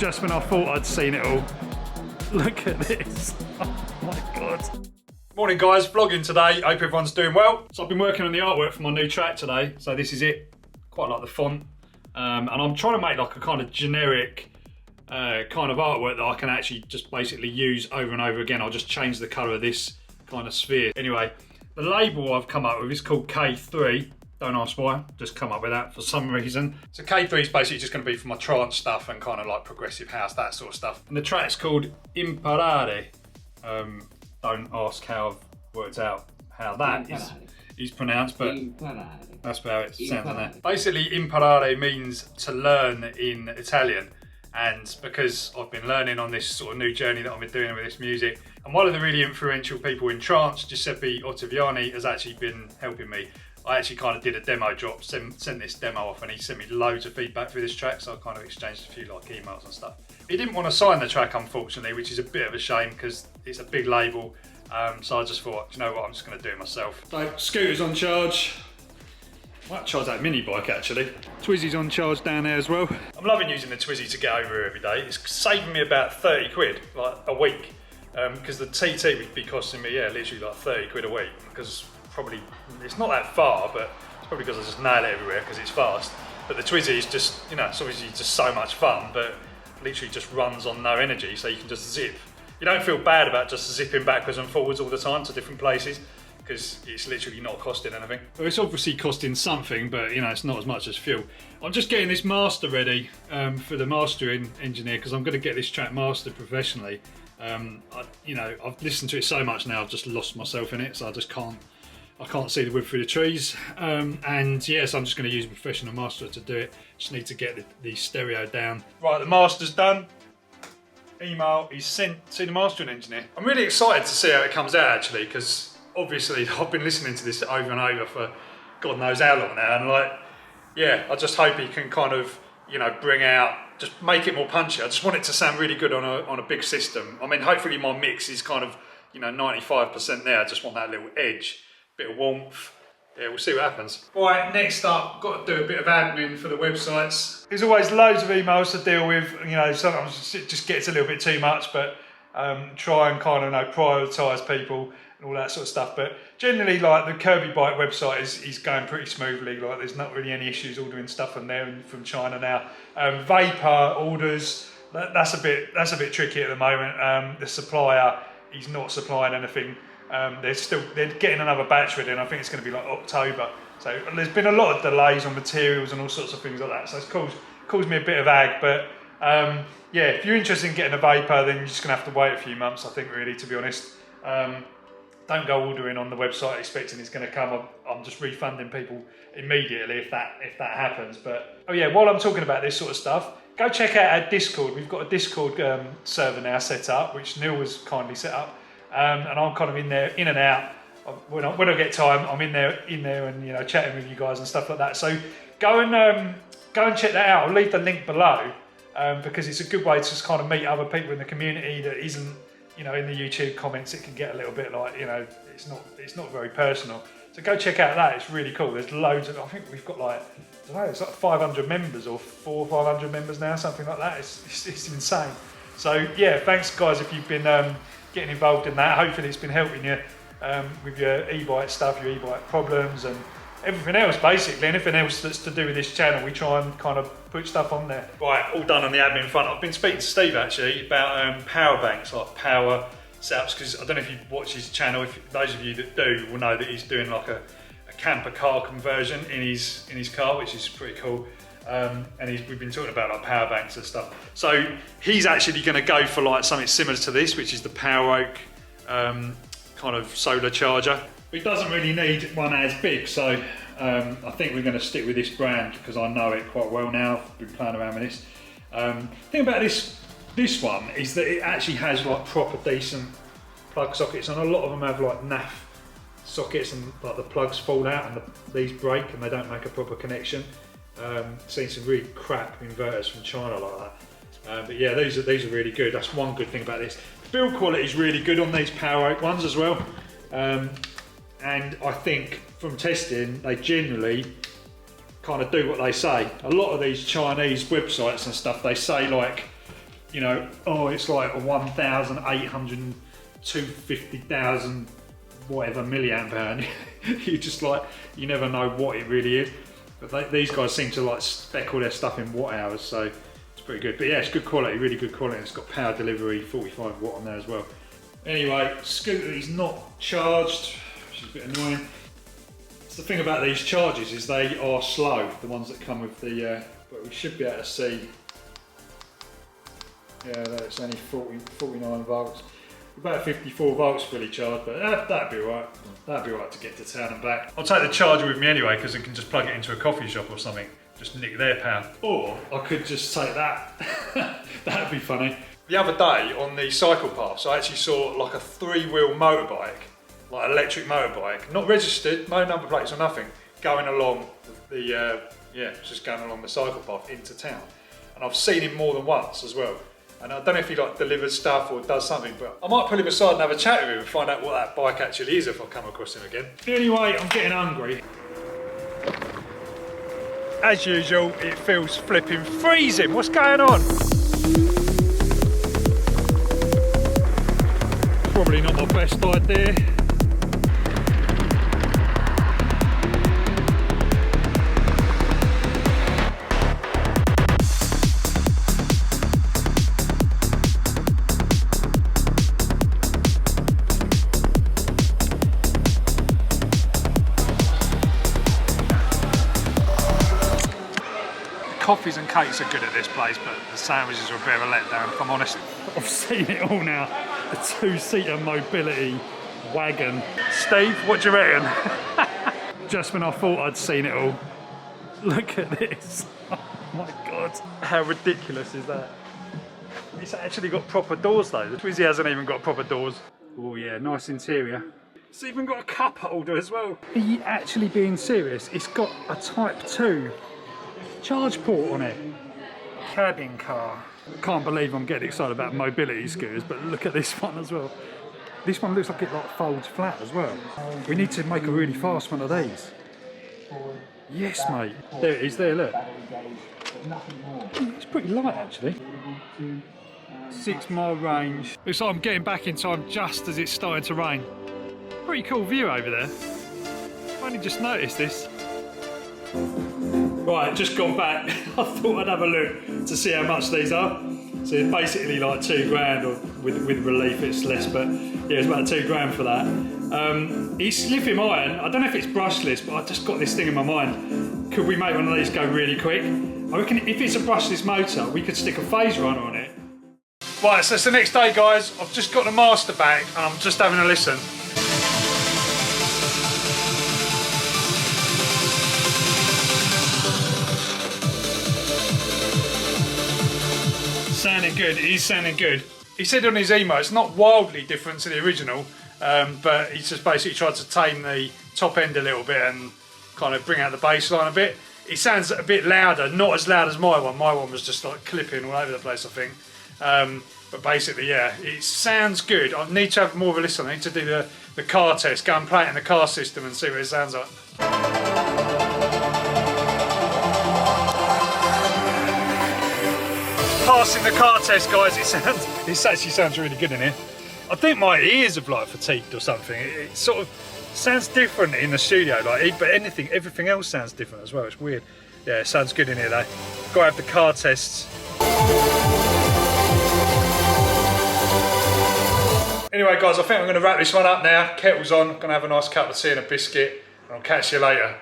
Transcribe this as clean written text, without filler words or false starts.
just when I thought I'd seen it all. Look at this. Oh my God. Morning guys, vlogging today. Hope everyone's doing well. So I've been working on the artwork for my new track today. So this is it. Quite like the font. And I'm trying to make like a kind of generic kind of artwork that I can actually just basically use over and over again. I'll just change the colour of this kind of sphere. Anyway, the label I've come up with is called K3. Don't ask why, just come up with that for some reason. So K3 is basically just going to be for my trance stuff and kind of like progressive house, that sort of stuff. And the track's called Imparare. Don't ask how I've worked out how that is pronounced, but that's how it sounds in there. Basically, imparare means to learn in Italian. And because I've been learning on this sort of new journey that I've been doing with this music, and one of the really influential people in trance, Giuseppe Ottaviani, has actually been helping me. I actually kind of did a demo drop, sent this demo off, and he sent me loads of feedback for this track, so I kind of exchanged a few like emails and stuff. He didn't want to sign the track, unfortunately, which is a bit of a shame because it's a big label. So I just thought, you know what, I'm just going to do it myself. So scooter's on charge. I might charge that mini bike actually. Twizy's on charge down there as well. I'm loving using the Twizy to get over here every day. It's saving me about 30 quid like a week, because the TT would be costing me, yeah, literally like 30 quid a week, because probably, it's not that far, but it's probably because I just nail it everywhere because it's fast. But the Twizy is just, you know, it's obviously just so much fun, but literally just runs on no energy, so you can just zip. You don't feel bad about just zipping backwards and forwards all the time to different places, because it's literally not costing anything. Well, it's obviously costing something, but you know, it's not as much as fuel. I'm just getting this master ready for the mastering engineer, because I'm going to get this track mastered professionally. You know, I've listened to it so much now, I've just lost myself in it, so I can't see the wood through the trees. And yes, I'm just going to use a professional masterer to do it. Just need to get the stereo down. Right, the master's done. Email is sent to the mastering engineer. I'm really excited to see how it comes out actually, because obviously I've been listening to this over and over for God knows how long now, and like, yeah, I just hope he can kind of, you know, bring out, just make it more punchy. I just want it to sound really good on a big system. I mean, hopefully my mix is kind of, you know, 95% there. I just want that little edge, bit of warmth. Yeah, we'll see what happens. Right, next up, got to do a bit of admin for the websites. There's always loads of emails to deal with. You know, sometimes it just gets a little bit too much, but try and kind of, you know, prioritise people and all that sort of stuff. But generally, like the Kirby Bike website is going pretty smoothly. Like there's not really any issues ordering stuff from there and from China now. Vapor orders, that's a bit tricky at the moment. The supplier, he's not supplying anything. They're getting another batch ready, and I think it's going to be like October. So there's been a lot of delays on materials and all sorts of things like that. So it's caused me a bit of ag. But yeah, if you're interested in getting a Vapor, then you're just going to have to wait a few months, I think, really, to be honest. Don't go ordering on the website expecting it's going to come. I'm just refunding people immediately if that happens. But oh yeah, while I'm talking about this sort of stuff, go check out our Discord. We've got a Discord server now set up, which Neil was kindly set up. And I'm kind of in there, in and out. When I get time, I'm in there, and you know, chatting with you guys and stuff like that. So go and check that out. I'll leave the link below because it's a good way to just kind of meet other people in the community that isn't, you know, in the YouTube comments. It can get a little bit like, you know, it's not very personal. So go check out that. It's really cool. There's loads of. I think we've got like, I don't know, it's like 500 members or 400 or 500 members now, something like that. It's insane. So yeah, thanks guys if you've been getting involved in that. Hopefully it's been helping you with your e-bike stuff, your e-bike problems and everything else basically. Anything else that's to do with this channel, we try and kind of put stuff on there. Right, all done on the admin front. I've been speaking to Steve actually about power banks, like power setups, because I don't know if you watch his channel. If those of you that do will know that he's doing like a camper car conversion in his car, which is pretty cool. And we've been talking about like power banks and stuff. So he's actually going to go for like something similar to this, which is the Power Oak kind of solar charger. It doesn't really need one as big, so I think we're going to stick with this brand because I know it quite well now. I've been playing around with this. The thing about this one is that it actually has like proper decent plug sockets, and a lot of them have like NAF sockets, and like the plugs fall out and these break and they don't make a proper connection. Seen some really crap inverters from China like that, but yeah, these are really good. That's one good thing about this. The build quality is really good on these Power Oak ones as well, and I think from testing they generally kind of do what they say. A lot of these Chinese websites and stuff, they say like you know, oh, it's like a 1,800, 250,000, whatever milliamp hour. You just like, you never know what it really is. But these guys seem to like spec all their stuff in watt hours, so it's pretty good. But yeah, it's good quality, really good quality. It's got power delivery, 45 watt on there as well. Anyway, scooter is not charged, which is a bit annoying. So the thing about these chargers is they are slow, the ones that come with the, but we should be able to see, yeah, that's only 49 volts. About 54 volts fully charged, but that'd be alright. That'd be alright to get to town and back. I'll take the charger with me anyway, because I can just plug it into a coffee shop or something, just nick their power. Or I could just take that. That'd be funny. The other day on the cycle paths, I actually saw like a 3-wheel motorbike, like electric motorbike, not registered, no number plates or nothing, going along the, just going along the cycle path into town. And I've seen him more than once as well. And I don't know if he like delivers stuff or does something, but I might pull him aside and have a chat with him and find out what that bike actually is if I come across him again. Anyway, I'm getting hungry. As usual, it feels flipping freezing. What's going on? Probably not my best idea. Coffees and cakes are good at this place, but the sandwiches are a bit of a letdown, if I'm honest. I've seen it all now. A 2-seater mobility wagon. Steve, what do you reckon? Just when I thought I'd seen it all. Look at this. Oh my God. How ridiculous is that? It's actually got proper doors though. The Twizy hasn't even got proper doors. Oh yeah, nice interior. It's even got a cup holder as well. Are you actually being serious? It's got a Type 2 charge port on it. Cabin car. Can't believe I'm getting excited about mobility scooters, but look at this one as well. This one looks like it like folds flat as well. We need to make a really fast one of these. Yes, mate. There it is there, look. It's pretty light actually. 6-mile range. Looks like I'm getting back in time just as it's starting to rain. Pretty cool view over there. I've only just noticed this. Right, just gone back. I thought I'd have a look to see how much these are. So it's basically like £2 or with relief it's less, but yeah, it's about £2 for that. It's lithium iron. I don't know if it's brushless, but I just got this thing in my mind. Could we make one of these go really quick? I reckon if it's a brushless motor, we could stick a phase runner on it. Right, so it's the next day, guys. I've just got the master back and I'm just having a listen. Sounding good, it is sounding good. He said on his email it's not wildly different to the original, but he's just basically tried to tame the top end a little bit and kind of bring out the bass line a bit. It sounds a bit louder, not as loud as my one. My one was just like clipping all over the place, I think. But basically, yeah, it sounds good. I need to have more of a listen. I need to do the car test, go and play it in the car system and see what it sounds like. Passing the car test, guys. It actually sounds really good in here. I think my ears have like fatigued or something. It sort of sounds different in the studio, like, but everything else sounds different as well. It's weird. Yeah, it sounds good in here though. Got to have the car tests. Anyway, guys, I think I'm going to wrap this one up now. Kettle's on. Going to have a nice cup of tea and a biscuit. And I'll catch you later.